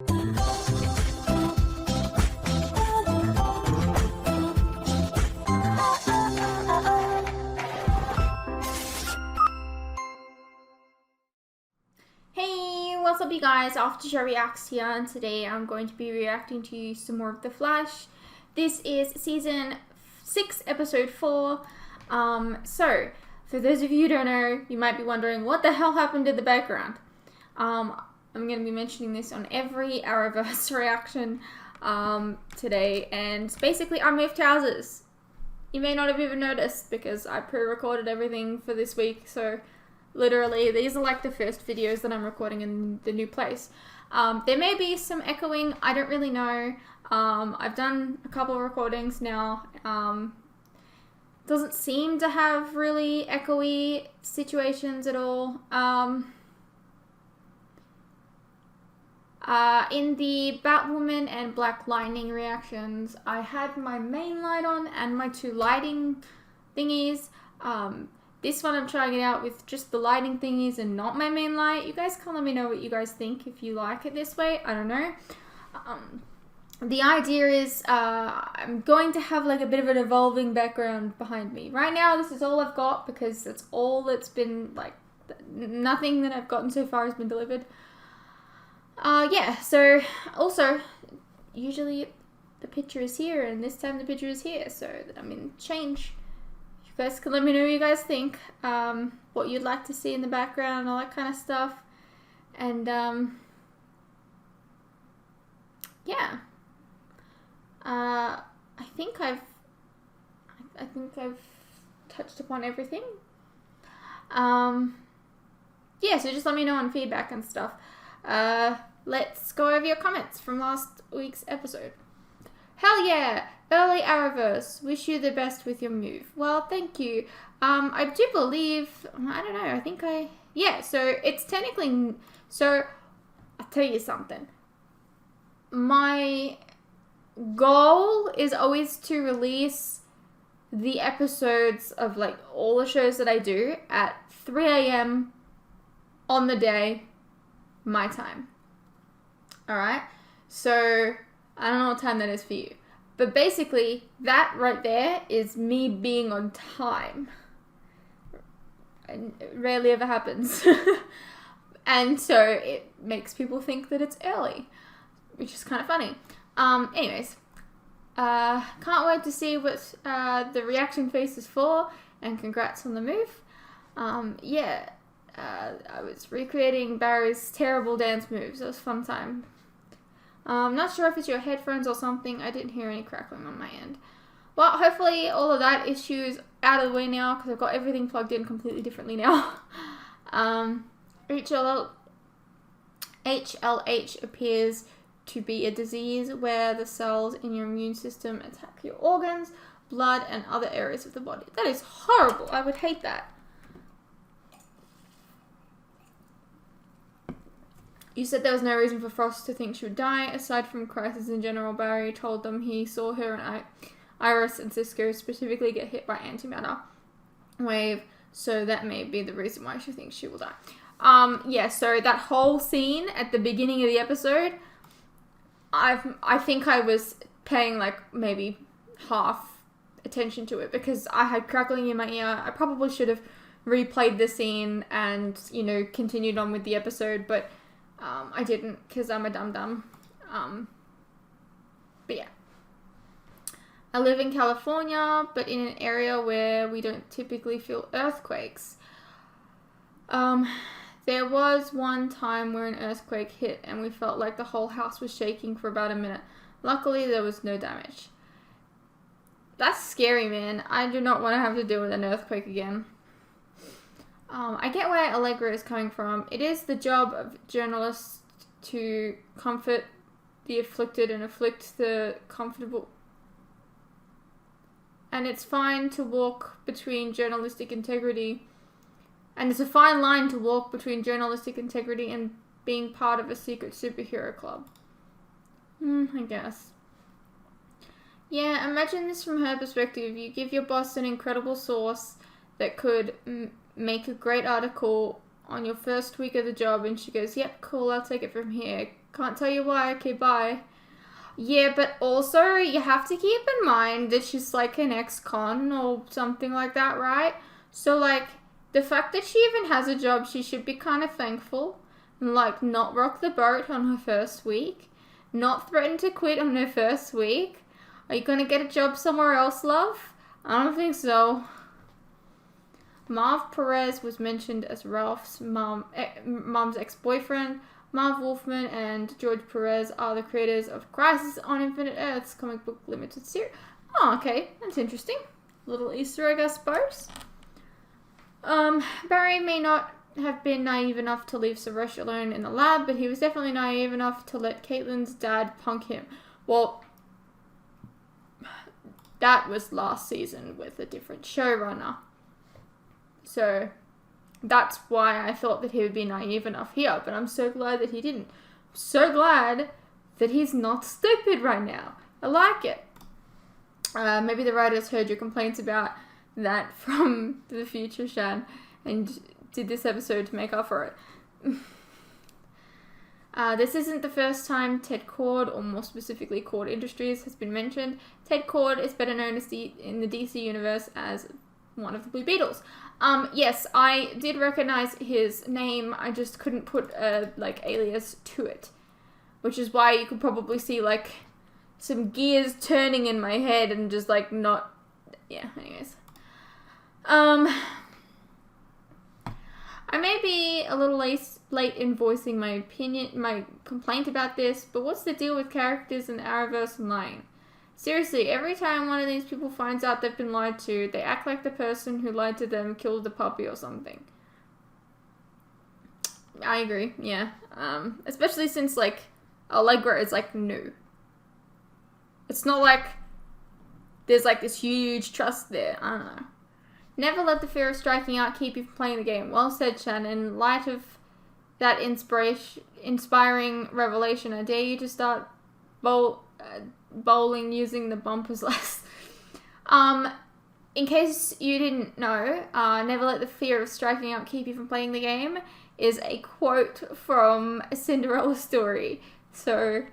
Hey, what's up you guys? After Show Reacts here, and today I'm going to be reacting to some more of The Flash. This is season 6, episode 4. So, for those of you who don't know, you might be wondering what the hell happened to the background. I'm going to be mentioning this on every Arrowverse reaction today, and basically I moved houses. You may not have even noticed because I pre-recorded everything for this week, so literally these are like the first videos that I'm recording in the new place. There may be some echoing, I don't really know. I've done a couple of recordings now. Doesn't seem to have really echoey situations at all. In the Batwoman and Black Lightning reactions, I had my main light on and my 2 lighting thingies. This one I'm trying it out with just the lighting thingies and not my main light. You guys can let me know what you guys think if you like it this way. I don't know. The idea is I'm going to have like a bit of an evolving background behind me. Right now this is all I've got because that's all that's been, like, nothing that I've gotten so far has been delivered. Yeah, so also usually the picture is here and this time the picture is here, so I mean change. You guys can let me know what you guys think, what you'd like to see in the background, all that kind of stuff, and yeah, I think I've touched upon everything. Yeah, so just let me know on feedback and stuff. Let's go over your comments from last week's episode. Hell yeah! Early Arrowverse, wish you the best with your move. Well, thank you. I do believe, I don't know, yeah, so it's technically, so I'll tell you something. My goal is always to release the episodes of, like, all the shows that I do at 3 a.m. on the day, my time. Alright? So, I don't know what time that is for you. But basically, that right there is me being on time. It rarely ever happens. And so, it makes people think that it's early, which is kind of funny. Anyways, can't wait to see what the reaction face is for, and congrats on the move. Yeah, I was recreating Barry's terrible dance moves. It was a fun time. I'm not sure if it's your headphones or something. I didn't hear any crackling on my end. Well, hopefully all of that issue is out of the way now because I've got everything plugged in completely differently now. HLH appears to be a disease where the cells in your immune system attack your organs, blood, and other areas of the body. That is horrible. I would hate that. You said there was no reason for Frost to think she would die. Aside from crisis in general, Barry told them he saw her and Iris and Cisco specifically get hit by antimatter wave, so that may be the reason why she thinks she will die. Yeah, so that whole scene at the beginning of the episode, I think I was paying like maybe half attention to it because I had crackling in my ear. I probably should have replayed the scene and, you know, continued on with the episode, but I didn't because I'm a dum-dum. But yeah. I live in California, but in an area where we don't typically feel earthquakes. There was one time where an earthquake hit and we felt like the whole house was shaking for about a minute. Luckily, there was no damage. That's scary, man. I do not want to have to deal with an earthquake again. I get where Allegra is coming from. It is the job of journalists to comfort the afflicted and afflict the comfortable. And it's fine to walk between journalistic integrity. And it's a fine line to walk between journalistic integrity and being part of a secret superhero club. I guess. Yeah, imagine this from her perspective. You give your boss an incredible source that could make a great article on your first week of the job, and she goes, yep, cool, I'll take it from here. Can't tell you why. Okay, bye. Yeah, but also you have to keep in mind that she's like an ex-con or something like that, right? So like the fact that she even has a job, she should be kind of thankful and like not rock the boat on her first week, not threaten to quit on her first week. Are you gonna get a job somewhere else, love? I don't think so. Marv Perez was mentioned as Ralph's mom's ex-boyfriend. Marv Wolfman and George Perez are the creators of Crisis on Infinite Earths comic book limited series. Oh, okay. That's interesting. Little Easter egg, I suppose. Barry may not have been naive enough to leave Suresh alone in the lab, but he was definitely naive enough to let Caitlin's dad punk him. Well, that was last season with a different showrunner. So that's why I thought that he would be naive enough here, but I'm so glad that he didn't. I'm so glad that he's not stupid right now. I like it. Maybe the writers heard your complaints about that from the future, Shan, and did this episode to make up for it. This isn't the first time Ted Kord, or more specifically Kord Industries, has been mentioned. Ted Kord is better known as in the DC universe as one of the Blue Beetles. Yes, I did recognize his name. I just couldn't put a alias to it, which is why you could probably see like some gears turning in my head and just like not. Yeah. Anyways, I may be a little late in voicing my complaint about this, but what's the deal with characters in the Arrowverse and lying? Seriously, every time one of these people finds out they've been lied to, they act like the person who lied to them killed the puppy or something. I agree, yeah. Especially since, like, Allegra is, like, new. It's not like there's, like, this huge trust there. I don't know. Never let the fear of striking out keep you from playing the game. Well said, Shan. In light of that inspiring revelation, I dare you to start bowling using the bumpers less. In case you didn't know, never let the fear of striking out keep you from playing the game is a quote from a Cinderella story. So,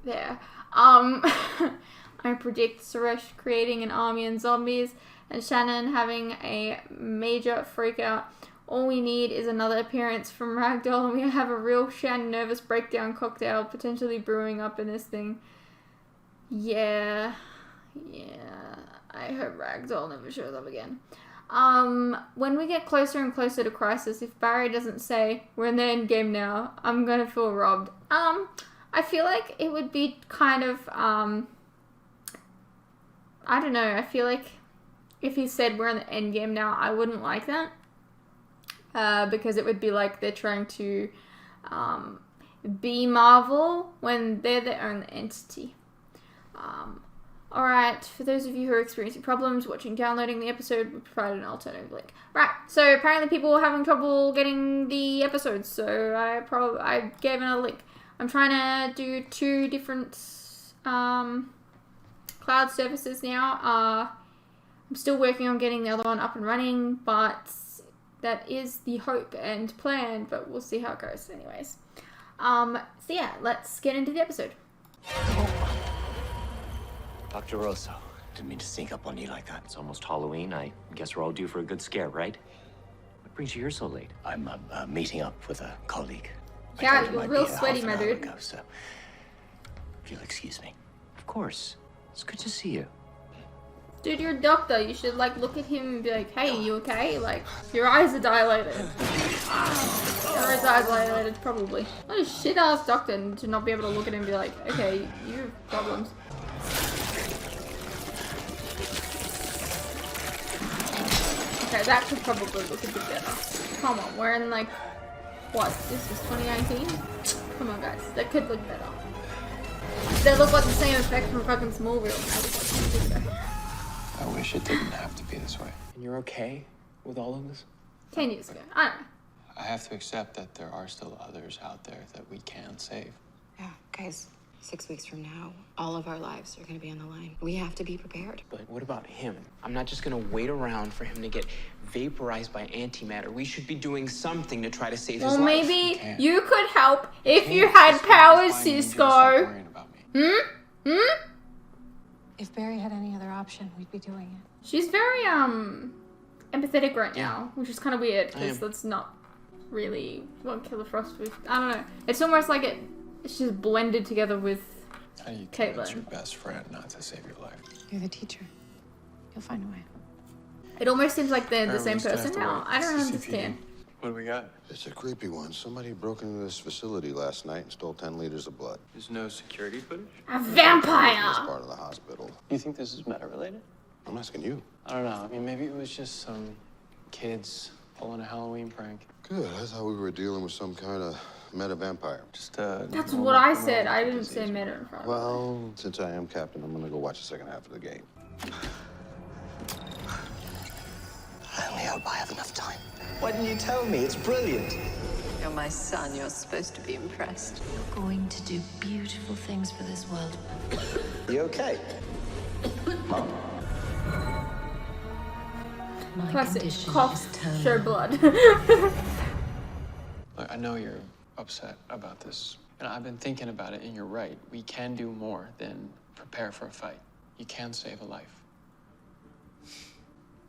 there. I predict Suresh creating an army and zombies and Shannon having a major freak out. All we need is another appearance from Ragdoll and we have a real Shan nervous breakdown cocktail potentially brewing up in this thing. Yeah, I hope Ragdoll never shows up again. When we get closer and closer to Crisis, if Barry doesn't say, we're in the end game now, I'm gonna feel robbed. I feel like it would be kind of, I don't know, I feel like if he said we're in the end game now, I wouldn't like that. Because it would be like they're trying to, be Marvel when they're their own entity. Alright, for those of you who are experiencing problems watching downloading the episode, we provide an alternative link. Right, so apparently people were having trouble getting the episodes, so I gave another link. I'm trying to do 2 different cloud services now. I'm still working on getting the other one up and running, but that is the hope and plan, but we'll see how it goes anyways. So yeah, let's get into the episode. Dr. Rosso, didn't mean to sneak up on you like that. It's almost Halloween. I guess we're all due for a good scare, right? What brings you here so late? I'm meeting up with a colleague. Yeah, you're real sweaty, my dude. So, if you'll excuse me. Of course. It's good to see you. Dude, you're a doctor. You should, like, look at him and be like, hey, you okay? Like, your eyes are dilated. Or his eyes dilated, probably. What a shit-ass doctor to not be able to look at him and be like, okay, you have problems. Okay, that could probably look a bit better. Come on, we're in, like, what? This is 2019? Come on, guys. That could look better. They look like the same effect from fucking Smallville. I wish it didn't have to be this way. And you're okay with all of this? 10 years ago. I don't know. I have to accept that there are still others out there that we can save. Yeah, guys, 6 weeks from now, all of our lives are going to be on the line. We have to be prepared. But what about him? I'm not just gonna wait around for him to get vaporized by antimatter. We should be doing something to try to save his Well, life. maybe can't. you could help if you Can't had just powers, find me and just Cisco. stop worrying about me. If Barry had any other option, we'd be doing it. She's very empathetic right now, which is kind of weird I because am. that's not really what Killer Frost was. I don't know. It's almost like it's just blended together with. How do you Caitlin. convince your best friend not to save your life? You're the teacher. You'll find a way. It almost seems like they're the same Everyone's gonna person have to now. wait. I don't CCTV. understand. What do we got? It's a creepy one. Somebody broke into this facility last night and stole 10 liters of blood. There's no security footage? A This vampire. part of the hospital. You think this is meta-related? I'm asking you. I don't know. I mean, maybe it was just some kids pulling a Halloween prank. Good. I thought we were dealing with some kind of meta vampire. Just, That's normal what I criminal said. I didn't disease. say meta in front of her. Well, since I am captain, I'm gonna go watch the second half of the game. I only hope I have enough time. Why didn't you tell me? It's brilliant. You're my son. You're supposed to be impressed. You're going to do beautiful things for this world. You okay? Mom? My Classic. condition Coughs, is terminal. show blood. Look, I know you're upset about this, and I've been thinking about it, and you're right. We can do more than prepare for a fight. You can save a life.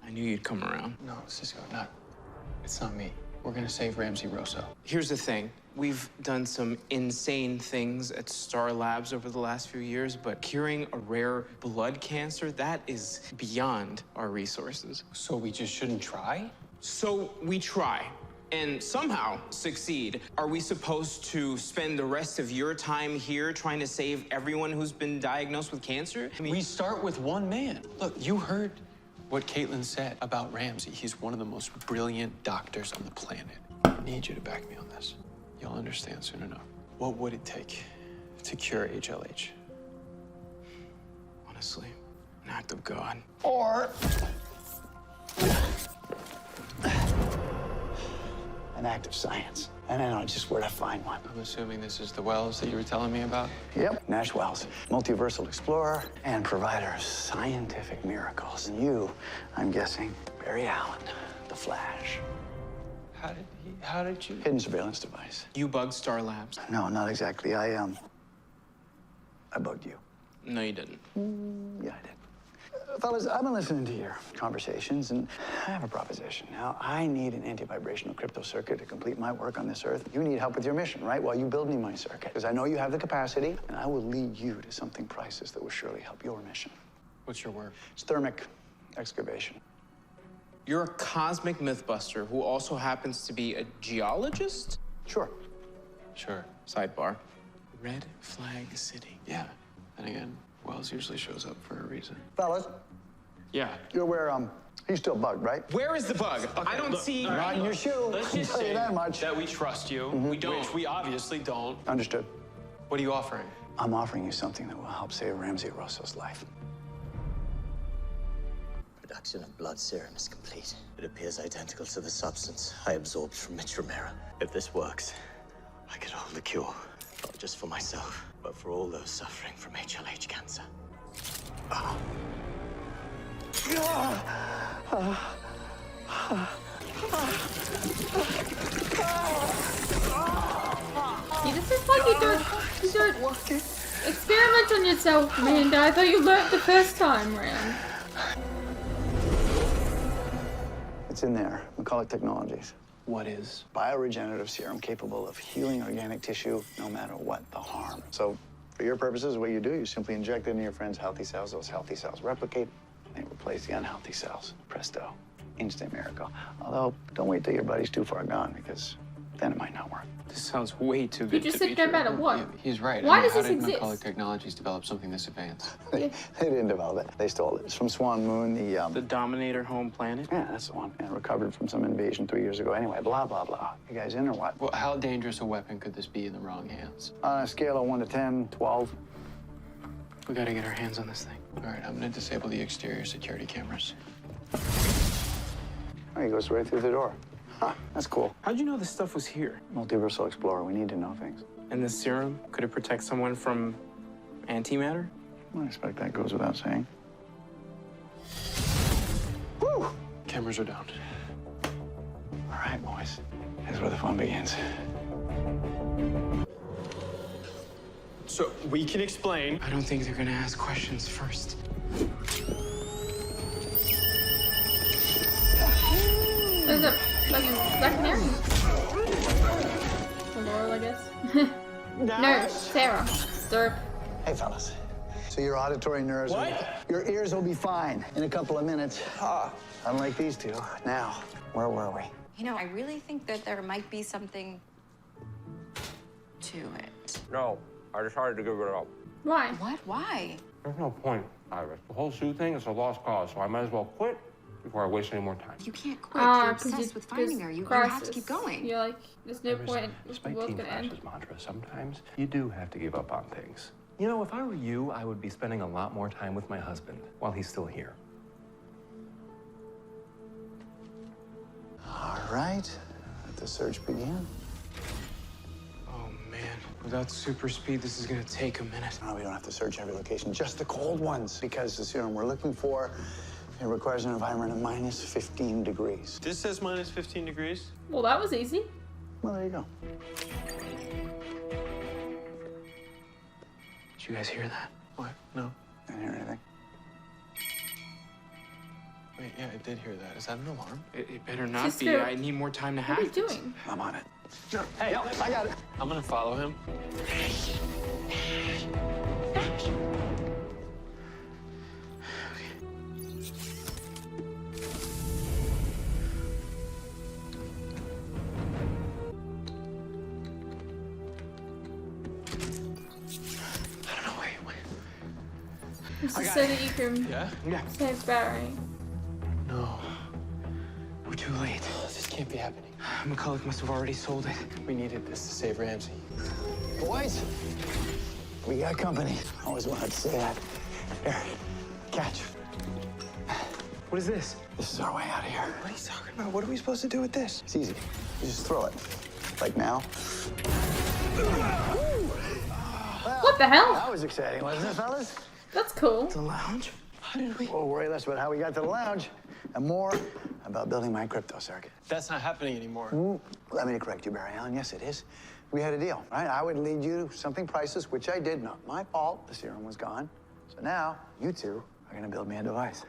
I knew you'd come around. No, Cisco, it's not me. We're gonna save Ramsey Rosso. Here's the thing. We've done some insane things at Star Labs over the last few years, but curing a rare blood cancer, that is beyond our resources. So we just shouldn't try? So we try and somehow succeed. Are we supposed to spend the rest of your time here trying to save everyone who's been diagnosed with cancer? I mean, We start with one man. Look, you heard what Caitlin said about Ramsey. He's one of the most brilliant doctors on the planet. I need you to back me on this. You'll understand soon enough. What would it take to cure HLH? honestly, an act of God. Or an act of science. And I know just where to find one. I'm assuming this is the Wells that you were telling me about? Yep, Nash Wells, multiversal explorer and provider of scientific miracles. And you, I'm guessing, Barry Allen, the Flash. How did you? Hidden surveillance device. You bugged Star Labs. No, not exactly. I bugged you. No, you didn't. Yeah, I did. Fellas, I've been listening to your conversations, and I have a proposition. Now, I need an anti-vibrational crypto circuit to complete my work on this Earth. You need help with your mission, right? While you build me my circuit. Because I know you have the capacity, and I will lead you to something priceless that will surely help your mission. What's your work? It's thermic excavation. You're a cosmic mythbuster who also happens to be a geologist? Sure. Sure. Sidebar. Red Flag City. Yeah. And again, Wells usually shows up for a reason. Fellas, Yeah. you're aware, he's still bugged, right? Where is the bug? I don't see. Not in your shoe. Let's I'll just tell you say that much. that we trust you. We don't. Which we obviously don't. Understood. What are you offering? I'm offering you something that will help save Ramsey Rosso's life. Production of blood serum is complete. It appears identical to the substance I absorbed from Mitch Romero. If this works, I could hold the cure. Not just for myself, but for all those suffering from HLH cancer. See, this is like you don't experiment on yourself, Amanda. I thought you learned the first time round. It's in there. McCulloch Technologies. What is? Bioregenerative serum capable of healing organic tissue no matter what the harm. So, for your purposes, what you do, you simply inject it into your friend's healthy cells. Those healthy cells replicate, they replace the unhealthy cells. Presto. Instant miracle. Although, don't wait till your buddy's too far gone, because then it might not work. This sounds way too You good just to be said no true. matter what. Yeah, he's right. Why I mean, does this how did exist? McCulloch Technologies develop something this advanced? They didn't develop it. They stole it. It's from Swan Moon, The Dominator home planet? Yeah, that's the one. And recovered from some invasion 3 years ago. Anyway, blah, blah, blah. You guys in or what? Well, how dangerous a weapon could this be in the wrong hands? On a scale of 1 to 10, 12. We gotta get our hands on this thing. All right, I'm gonna disable the exterior security cameras. Oh, he goes right through the door. Huh, that's cool. How'd you know this stuff was here? Multiversal Explorer, we need to know things. And the serum, could it protect someone from Antimatter? I expect that goes without saying. Cameras are down. All right, boys. Here's where the fun begins. So we can explain. I don't think they're gonna ask questions first. There's a fucking black canary. Or Laurel, I guess. No, Sarah. Derp. Hey, fellas. So your auditory nerves, your ears will be fine in a couple of minutes. Unlike these two. Now, where were we? You know, I really think that there might be something to it. No, I decided to give it up. Why? What? Why? There's no point, Iris. The whole Sue thing is a lost cause, so I might as well quit before I waste any more time. You can't quit. You're 'cause obsessed with finding her. You have to keep going. You're like, there's no point. The Despite world's Team gonna end. Flash's mantra, sometimes you do have to give up on things. You know, if I were you, I would be spending a lot more time with my husband while he's still here. All right. Let the search begin. Oh, man. Without super speed, this is gonna take a minute. No, we don't have to search every location, just the cold ones, because the serum we're looking for, it requires an environment of minus 15 degrees. This says minus 15 degrees. Well, that was easy. Well, there you go. Did you guys hear that? What? No. Didn't hear anything. Wait, yeah, I did hear that. Is that an alarm? It better not be. Sister, I need more time to What hack are you this. doing? I'm on it. Hey, I got it. I'm gonna follow him. I don't know, wait. This is so that you can Yeah? save Barry. No. We're too late. This can't be happening. McCulloch must have already sold it. We needed this to save Ramsey. Boys, we got company. I always wanted to say that. Here, catch. What is this? This is our way out of here. What are you talking about? What are we supposed to do with this? It's easy. You just throw it. Like now. What the hell? That was exciting, wasn't it, fellas? That's cool. The lounge? How did we? We'll worry less about how we got to the lounge and more about building my crypto circuit. That's not happening anymore. Let me correct you, Barry Allen. Yes, it is. We had a deal, right? I would lead you to something priceless, which I did. Not my fault. The serum was gone. So now, you two are going to build me a device.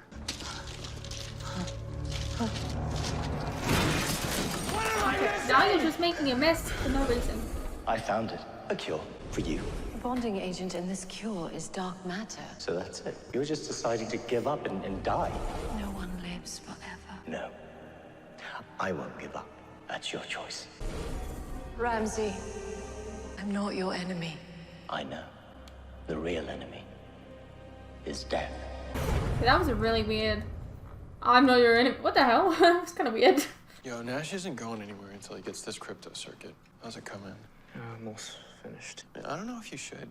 Now you're just making a mess for no reason. I found it. A cure for you. The bonding agent in this cure is dark matter. So that's it. You're just deciding to give up and die. No one lives forever. No. I won't give up. That's your choice. Ramsey, I'm not your enemy. I know. The real enemy is death. That was a really weird. I'm not your enemy. What the hell? That was kind of weird. Yo, Nash isn't going anywhere until he gets this crypto circuit. How's it coming? Almost finished. I don't know if you should.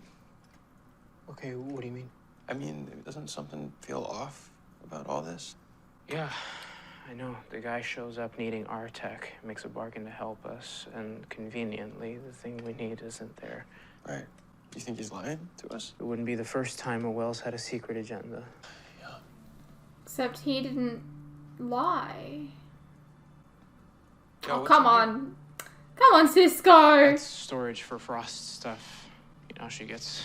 Okay, what do you mean? I mean, doesn't something feel off about all this? Yeah, I know. The guy shows up needing our tech, makes a bargain to help us, and conveniently, the thing we need isn't there. Right. You think he's lying to us? It wouldn't be the first time a Wells had a secret agenda. Yeah. Except he didn't lie. Yo, Oh, what's come in here? on. Come on, Cisco. That's storage for Frost stuff. You know, she gets...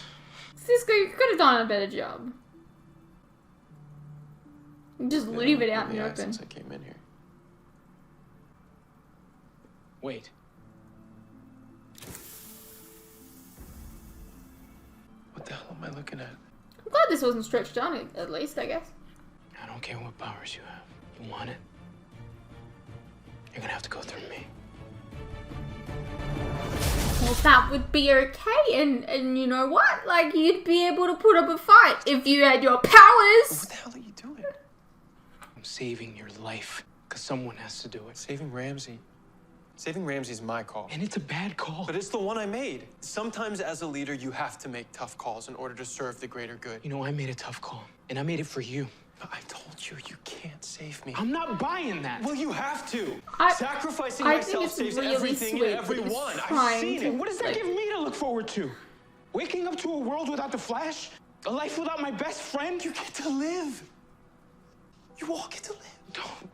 Cisco, you could have done a better job. Just leave it out in the open. Since I came in here. Wait. What the hell am I looking at? I'm glad this wasn't stretched on, at least, I guess. I don't care what powers you have. You want it? You're gonna have to go through me. Well, that would be okay, and you know what? Like, you'd be able to put up a fight if you had your powers. What the hell are you doing? I'm saving your life, because someone has to do it. Saving Ramsey. Saving Ramsey's my call. And it's a bad call. But it's the one I made. Sometimes as a leader, you have to make tough calls in order to serve the greater good. You know, I made a tough call, and I made it for you. But I told you, you can't save me. I'm not buying that. Well, you have to. Sacrificing I think myself it's saves really everything sweet and that he's everyone. I've trying seen to- it. What does that give me to look forward to? Waking up to a world without the Flash? A life without my best friend? You get to live. You all get to live. Don't.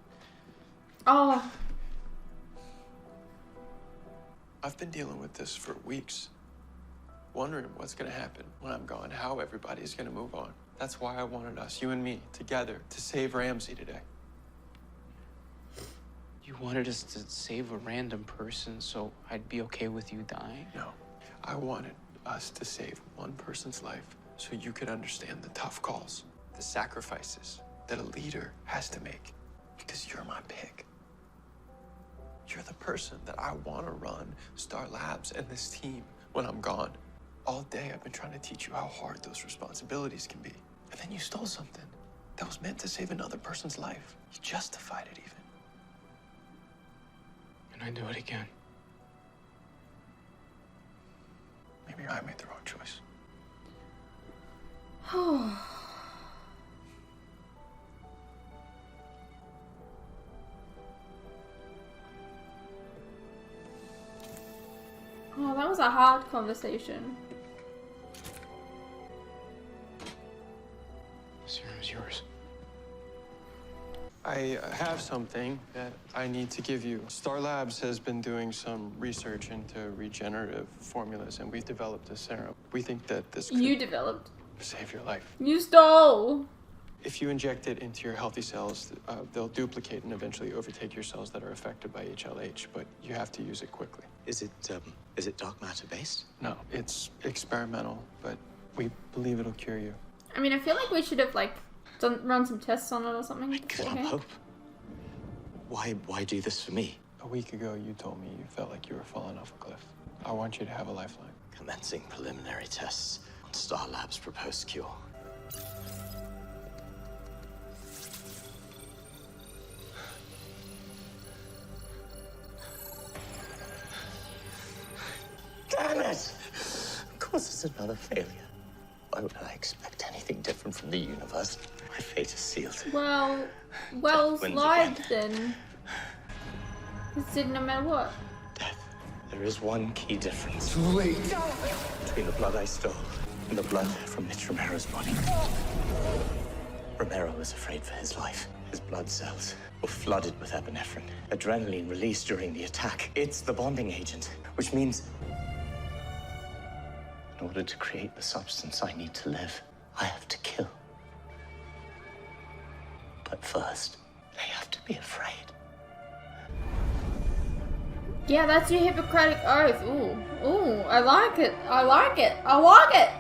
Oh, I've been dealing with this for weeks, wondering what's gonna happen when I'm gone, how everybody's gonna move on. That's why I wanted us, you and me, together to save Ramsey today. You wanted us to save a random person so I'd be okay with you dying? No, I wanted us to save one person's life so you could understand the tough calls, the sacrifices that a leader has to make, because you're my pick. You're the person that I want to run Star Labs and this team when I'm gone. All day I've been trying to teach you how hard those responsibilities can be. And then you stole something that was meant to save another person's life. You justified it even. And I do it again. Maybe I made the wrong choice. Oh, that was a hard conversation. This room is yours. I have something that I need to give you. Star Labs has been doing some research into regenerative formulas, and we've developed a serum. We think that this could You developed. save your life. You stole. If you inject it into your healthy cells, they'll duplicate and eventually overtake your cells that are affected by HLH, but you have to use it quickly. Is it dark matter based? No, it's experimental, but we believe it'll cure you. I mean, I feel like we should have like run some tests on it or something. I can't Okay. hope. Why do this for me? A week ago, you told me you felt like you were falling off a cliff. I want you to have a lifeline. Commencing preliminary tests on Star Labs' proposed cure. Damn it! Of course it's another failure. Why would I expect anything different from the universe? My fate is sealed. Well, Death wins lied again. then. It did no matter what. Death. There is one key difference. Too late. Between the blood I stole and the blood from Mitch Romero's body. Romero was afraid for his life. His blood cells were flooded with epinephrine. Adrenaline released during the attack. It's the bonding agent, which means in order to create the substance I need to live, I have to kill. But first, they have to be afraid. Yeah, that's your Hippocratic oath. Ooh, ooh, I like it. I like it. I like it.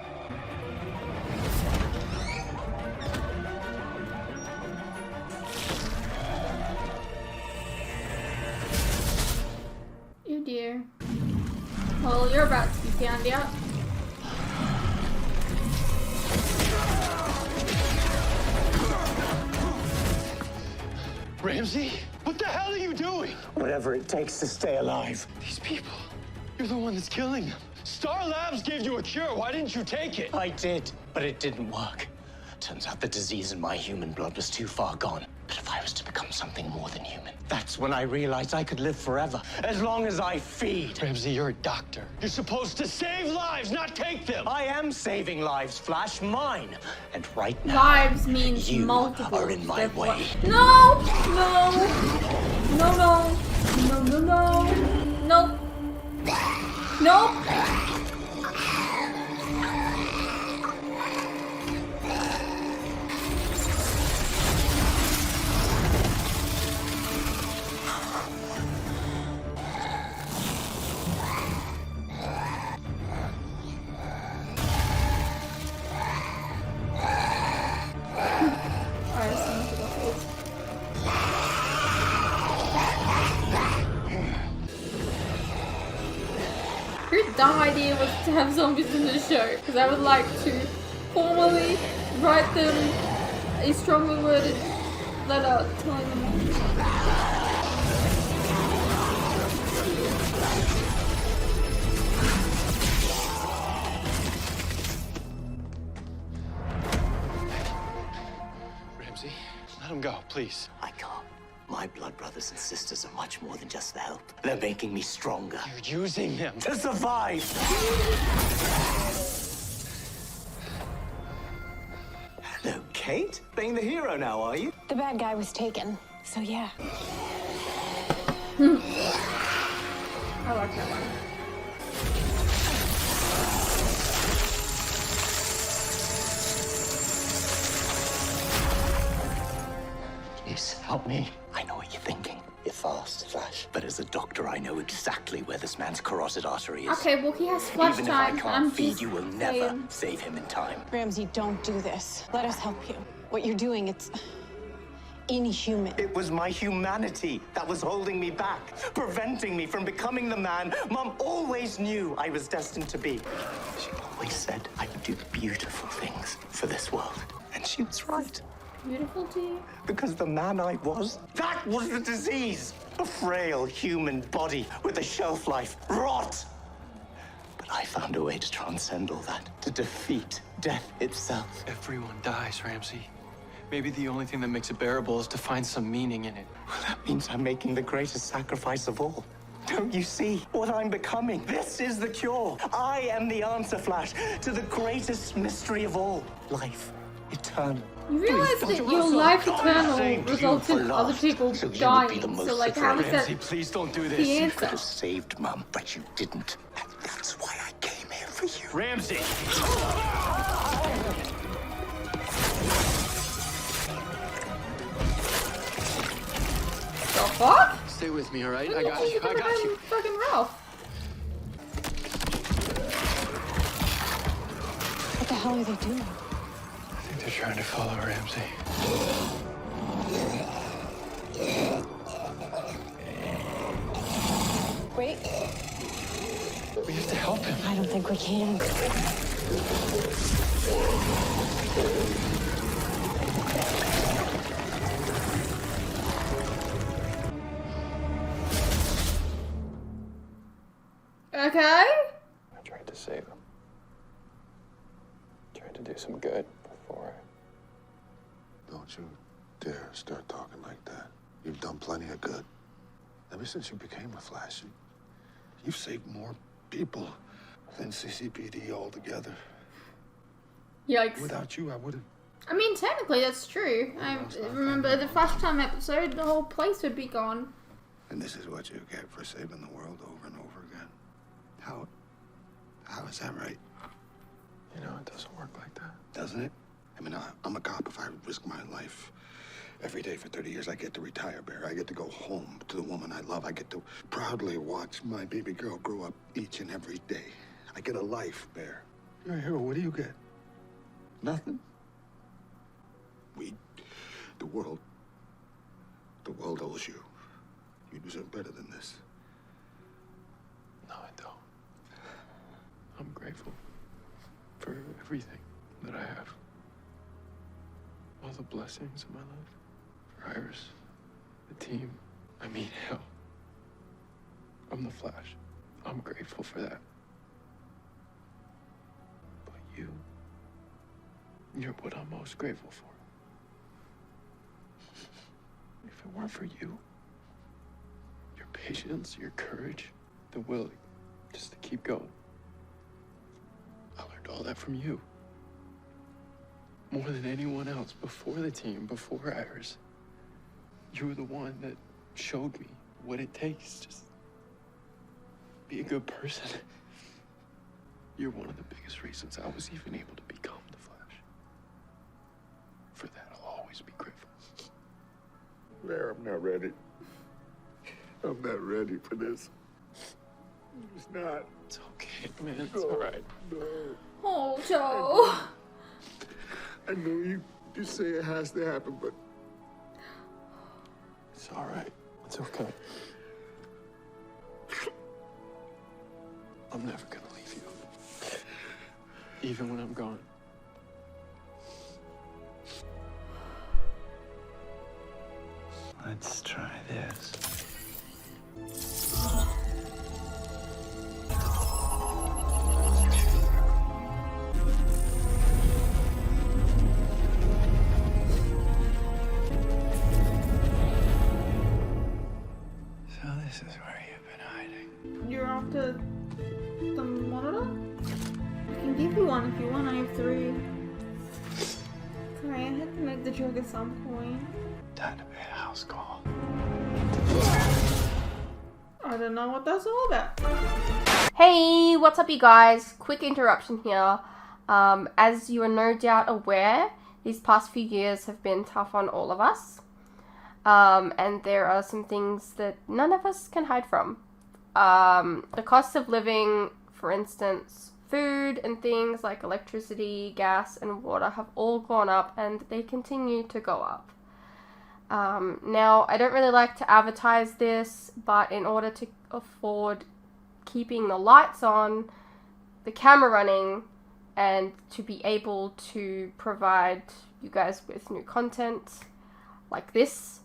Oh dear. Well, you're about to be found out. Ramsey? What the hell are you doing? Whatever it takes to stay alive. These people. You're the one that's killing them. Star Labs gave you a cure. Why didn't you take it? I did, but it didn't work. Turns out the disease in my human blood was too far gone. But if I was to become something more than human, that's when I realized I could live forever, as long as I feed. Ramsey, you're a doctor. You're supposed to save lives, not take them. I am saving lives, Flash, mine. And right now, Lives means you multiple. are in my way. No! No! No, no. No, no, no. Nope. Nope. Dumb idea was to have zombies in the show, because I would like to formally write them a strongly worded letter telling them. Ramsey, let him go, please. I can't. My blood brothers and sisters are much more than just the help. They're making me stronger. You're using him. To survive! Kate? Playing the hero now, are you? The bad guy was taken, so yeah. I like that one. Please, help me. I know what you're thinking. You're fast, Flash. But as a doctor, I know exactly where this man's carotid artery is. Okay, well, he has flash Even if I time. can't I'm feed just you, will never saying. save him in time. Ramsey, don't do this. Let us help you. What you're doing, it's inhuman. It was my humanity that was holding me back, preventing me from becoming the man Mom always knew I was destined to be. She always said I would do beautiful things for this world. And she was right. Beautiful to you. Because the man I was, that was the disease. A frail human body with a shelf life, rot. But I found a way to transcend all that, to defeat death itself. Everyone dies, Ramsey. Maybe the only thing that makes it bearable is to find some meaning in it. Well, that means I'm making the greatest sacrifice of all. Don't you see what I'm becoming? This is the cure. I am the answer, Flash, to the greatest mystery of all. Life eternal. You realize that your life eternal results in other people dying, so like how is that Ramsey, please don't do this. the You could answer? have saved Mum, but you didn't. And that's why I came here for you. Ramsey! The fuck? Stay with me, all right? I got you. I got you. Fucking Ralph. What the hell are they doing? I think they're trying to follow Ramsey. Wait, We have to help him. I don't think we can. Okay. I tried to save him. Tried to do some good before Don't you dare start talking like that. You've done plenty of good. Ever since you became a Flash, you've saved more people than CCPD altogether. Yikes. Without you, I would have. I mean, technically that's true. I remember the Flash Time episode, the whole place would be gone. And this is what you get for saving the world over and over again. How is that right? You know, it doesn't work like that. Doesn't it? I mean, I'm a cop. If I risk my life every day for 30 years, I get to retire, Bear. I get to go home to the woman I love. I get to proudly watch my baby girl grow up each and every day. I get a life, Bear. You're a hero. What do you get? Nothing? The world owes you. You deserve better than this. No, I don't. I'm grateful for everything that I have. All the blessings in my life. For Iris, the team. I mean, hell. I'm the Flash. I'm grateful for that. But you're what I'm most grateful for. If it weren't for you, your patience, your courage, the will just to keep going. I learned all that from you. More than anyone else, before the team, before Iris. You were the one that showed me what it takes. Just be a good person. You're one of the biggest reasons I was even able to become the Flash. For that, I'll always be grateful. Bear, I'm not ready. I'm not ready for this. I'm just not. It's okay, man. It's all right. No. Oh, Joe. I know you say it has to happen, but It's all right. It's okay. I'm never gonna leave you. Even when I'm gone. Let's try this. So this is where you've been hiding. You're after the monitor? I can give you one if you want. I have 3. Sorry, I had to make the joke at some point. Time to pay a house call. I don't know what that's all about. Hey, what's up you guys? Quick interruption here. As you are no doubt aware, these past few years have been tough on all of us. And there are some things that none of us can hide from. The cost of living, for instance, food and things like electricity, gas, and water have all gone up, and they continue to go up. Now, I don't really like to advertise this, but in order to afford keeping the lights on, the camera running, and to be able to provide you guys with new content like this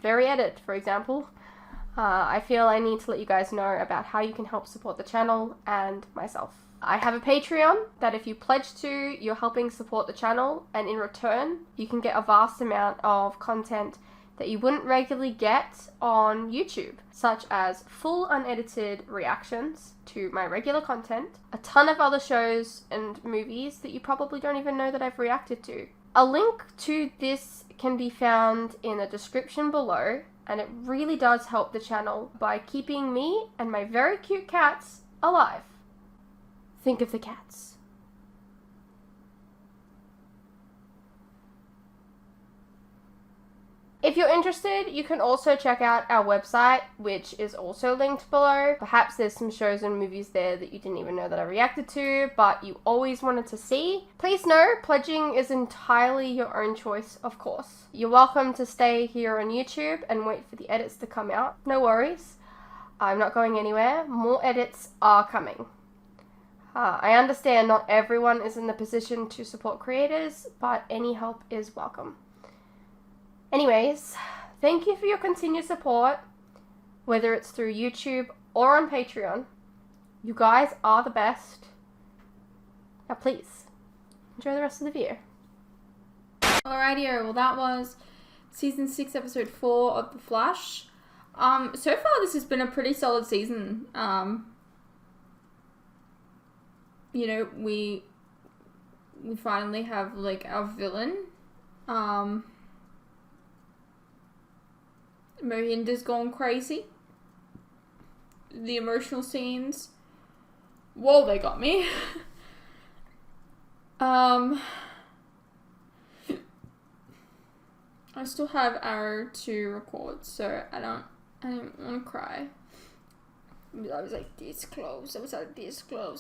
very edit, for example, I feel I need to let you guys know about how you can help support the channel and myself. I have a Patreon that if you pledge to, you're helping support the channel, and in return, you can get a vast amount of content that you wouldn't regularly get on YouTube, such as full unedited reactions to my regular content, a ton of other shows and movies that you probably don't even know that I've reacted to. A link to this can be found in the description below, and it really does help the channel by keeping me and my very cute cats alive. Think of the cats. If you're interested, you can also check out our website, which is also linked below. Perhaps there's some shows and movies there that you didn't even know that I reacted to, but you always wanted to see. Please know, pledging is entirely your own choice, of course. You're welcome to stay here on YouTube and wait for the edits to come out. No worries. I'm not going anywhere. More edits are coming. I understand not everyone is in the position to support creators, but any help is welcome. Anyways, thank you for your continued support, whether it's through YouTube or on Patreon. You guys are the best. Now please, enjoy the rest of the video. Alrighty, well that was season 6, episode 4 of The Flash. So far this has been a pretty solid season. You know, we finally have like our villain. Mohinder's gone crazy. The emotional scenes, whoa, they got me. I still have Arrow to record, so I didn't want to cry. I was like this close.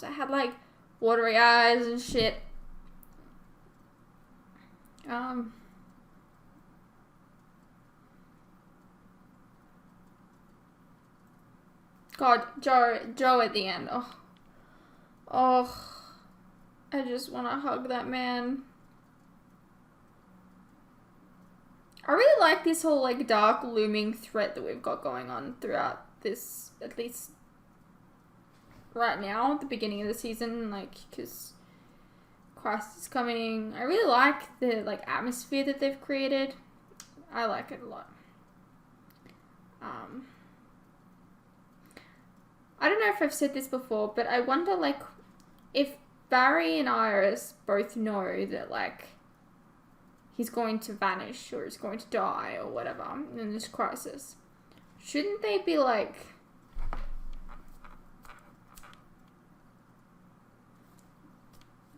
I had like watery eyes and shit. God, Joe at the end. Oh, I just want to hug that man. I really like this whole like dark looming threat that we've got going on throughout this, at least right now, at the beginning of the season, like, because Christ is coming. I really like the like atmosphere that they've created. I like it a lot. I don't know if I've said this before, but I wonder, like, if Barry and Iris both know that, like, he's going to vanish or he's going to die or whatever in this crisis, shouldn't they be, like,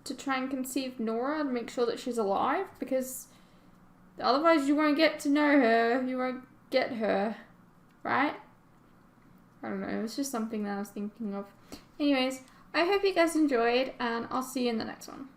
to try and conceive Nora and make sure that she's alive? Because otherwise you won't get to know her, you won't get her, right? I don't know, it's just something that I was thinking of. Anyways, I hope you guys enjoyed, and I'll see you in the next one.